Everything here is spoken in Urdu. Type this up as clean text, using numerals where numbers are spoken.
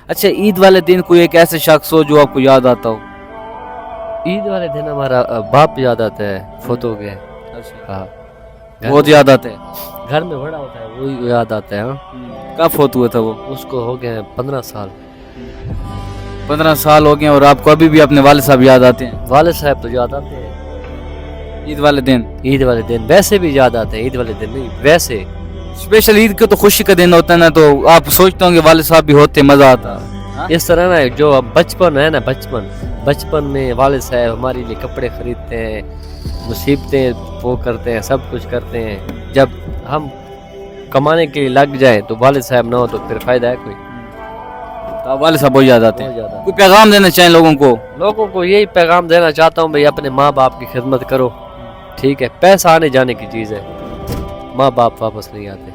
اچھا عید والے دن کوئی ایک ایسے شخص ہو جو آپ کو یاد آتا ہو؟ عید والے دن ہمارا باپ یاد آتا ہے، فوت ہو گیا ہے۔ ہاں بہت یاد آتا ہے۔ گھر میں بڑا ہوتا ہے وہ یاد آتا ہے۔ ہاں کب فوت ہوا تھا وہ؟ اس کو ہو گئے ہیں 15 سال۔ 15 سال ہو گئے اور آپ کو ابھی بھی اپنے والد صاحب یاد آتے ہیں؟ والد صاحب تو یاد آتے ہیں عید والے دن؟ عید والے دن ویسے بھی یاد آتے ہیں، عید والے دن نہیں ویسے۔ اسپیشل عید کا تو خوشی کا دن ہوتا ہے نا، تو آپ سوچتے ہوں گے والد صاحب بھی ہوتے مزہ آتا۔ اس طرح نا جو بچپن ہے نا، بچپن میں والد صاحب ہمارے لیے کپڑے خریدتے ہیں، مصیبتیں وہ کرتے ہیں، سب کچھ کرتے ہیں۔ جب ہم کمانے کے لیے لگ جائیں تو والد صاحب نہ ہو تو پھر فائدہ ہے کوئی؟ تو آپ والد صاحب بہت یاد آتے ہیں۔ بہت زیادہ۔ کوئی پیغام دینا چاہیں لوگوں کو؟ یہی پیغام دینا چاہتا ہوں بھائی، اپنے ماں باپ کی خدمت کرو، ٹھیک ہے؟ پیسہ آنے جانے کی چیز ہے، ماں باپ واپس نہیں آتے۔